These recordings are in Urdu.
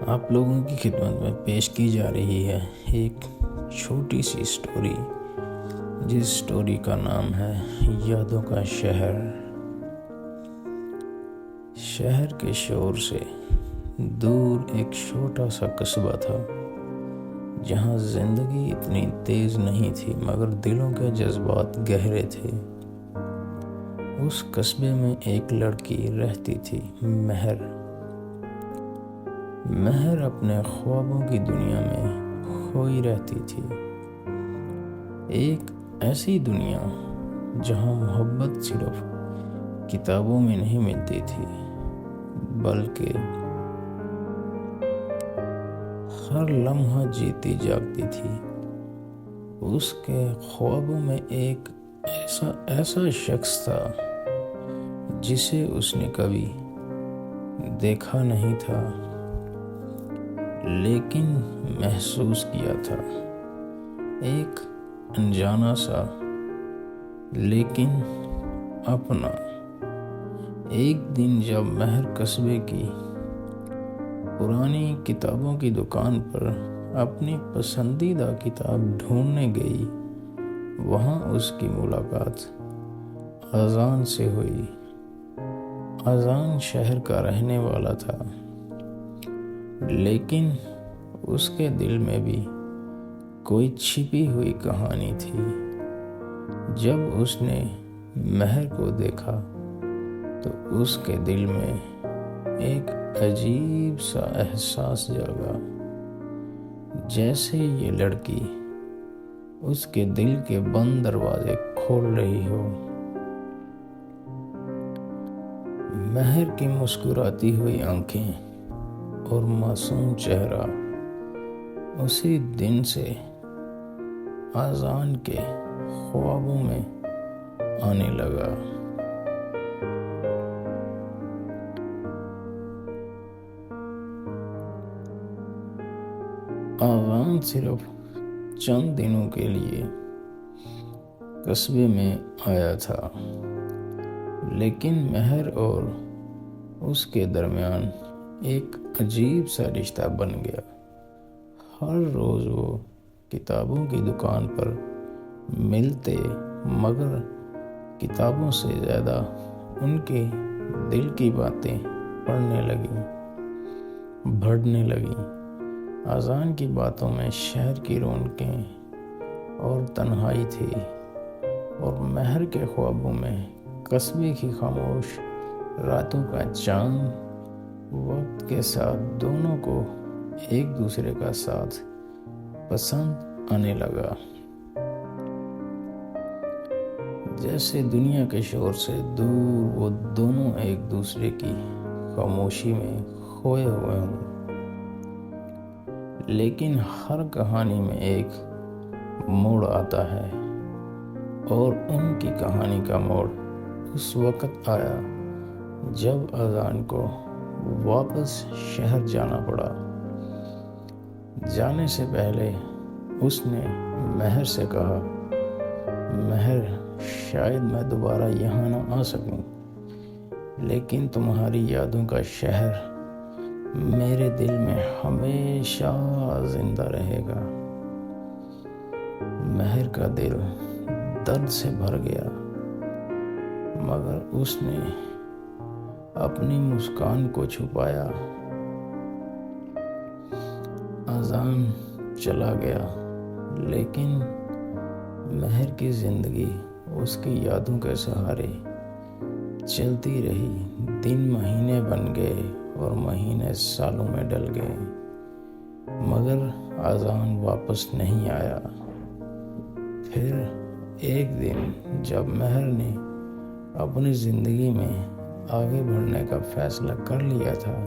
آپ لوگوں کی خدمت میں پیش کی جا رہی ہے ایک چھوٹی سی اسٹوری، جس اسٹوری کا نام ہے یادوں کا شہر۔ شہر کے شور سے دور ایک چھوٹا سا قصبہ تھا، جہاں زندگی اتنی تیز نہیں تھی مگر دلوں کے جذبات گہرے تھے۔ اس قصبے میں ایک لڑکی رہتی تھی، مہر اپنے خوابوں کی دنیا میں کھوئی رہتی تھی۔ ایک ایسی دنیا جہاں محبت صرف کتابوں میں نہیں ملتی تھی، بلکہ ہر لمحہ جیتی جاگتی تھی۔ اس کے خوابوں میں ایک ایسا شخص تھا جسے اس نے کبھی دیکھا نہیں تھا، لیکن محسوس کیا تھا۔ ایک انجانا سا لیکن اپنا۔ ایک دن جب مہر قصبے کی پرانی کتابوں کی دکان پر اپنی پسندیدہ کتاب ڈھونڈنے گئی، وہاں اس کی ملاقات اذان سے ہوئی۔ اذان شہر کا رہنے والا تھا، لیکن اس کے دل میں بھی کوئی چھپی ہوئی کہانی تھی۔ جب اس نے مہر کو دیکھا تو اس کے دل میں ایک عجیب سا احساس جاگا، جیسے یہ لڑکی اس کے دل کے بند دروازے کھول رہی ہو۔ مہر کی مسکراتی ہوئی آنکھیں اور معصوم چہرہ اسی دن سے اذان کے خوابوں میں آنے لگا۔ اذان صرف چند دنوں کے لیے قصبے میں آیا تھا، لیکن مہر اور اس کے درمیان ایک عجیب سا رشتہ بن گیا۔ ہر روز وہ کتابوں کی دکان پر ملتے، مگر کتابوں سے زیادہ ان کے دل کی باتیں بڑھنے لگیں۔ اذان کی باتوں میں شہر کی رونقیں اور تنہائی تھی، اور مہر کے خوابوں میں قصبے کی خاموش راتوں کا چاند۔ وقت کے ساتھ دونوں کو ایک دوسرے کا ساتھ پسند آنے لگا، جیسے دنیا کے شور سے دور وہ دونوں ایک دوسرے کی خاموشی میں کھوئے ہوئے ہوں۔ لیکن ہر کہانی میں ایک موڑ آتا ہے، اور ان کی کہانی کا موڑ اس وقت آیا جب اذان کو واپس شہر جانا پڑا۔ جانے سے پہلے اس نے مہر سے کہا، مہر، شاید میں دوبارہ یہاں نہ آ سکوں، لیکن تمہاری یادوں کا شہر میرے دل میں ہمیشہ زندہ رہے گا۔ مہر کا دل درد سے بھر گیا، مگر اس نے اپنی مسکان کو چھپایا۔ اذان چلا گیا، لیکن مہر کی زندگی اس کی یادوں کے سہارے چلتی رہی۔ دن مہینے بن گئے اور مہینے سالوں میں ڈل گئے، مگر اذان واپس نہیں آیا۔ پھر ایک دن جب مہر نے اپنی زندگی میں آگے بڑھنے کا فیصلہ کر لیا تھا،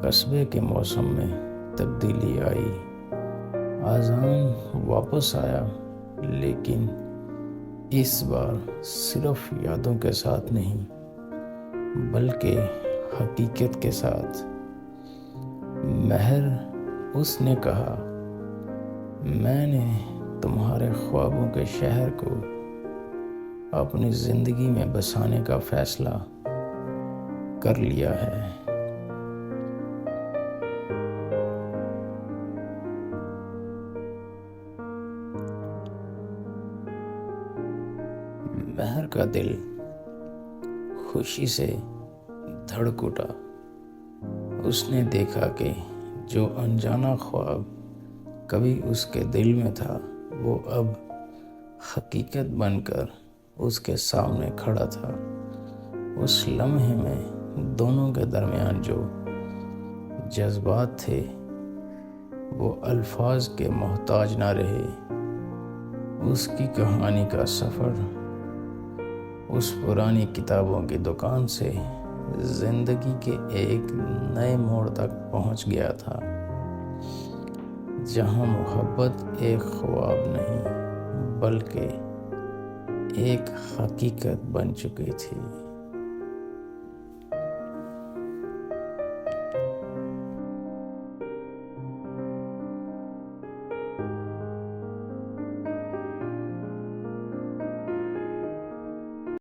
قصبے کے موسم میں تبدیلی آئی۔ اذان واپس آیا، لیکن اس بار صرف یادوں کے ساتھ نہیں، بلکہ حقیقت کے ساتھ۔ مہر، اس نے کہا، میں نے تمہارے خوابوں کے شہر کو اپنی زندگی میں بسانے کا فیصلہ کر لیا ہے۔ کا دل خوشی سے دھڑک اٹھا۔ اس نے دیکھا کہ جو انجانا خواب کبھی اس کے دل میں تھا وہ اب حقیقت بن کر اس کے سامنے کھڑا تھا۔ اس لمحے میں دونوں کے درمیان جو جذبات تھے وہ الفاظ کے محتاج نہ رہے۔ اس کی کہانی کا سفر اس پرانی کتابوں کی دکان سے زندگی کے ایک نئے موڑ تک پہنچ گیا تھا، جہاں محبت ایک خواب نہیں بلکہ ایک حقیقت بن چکی تھی۔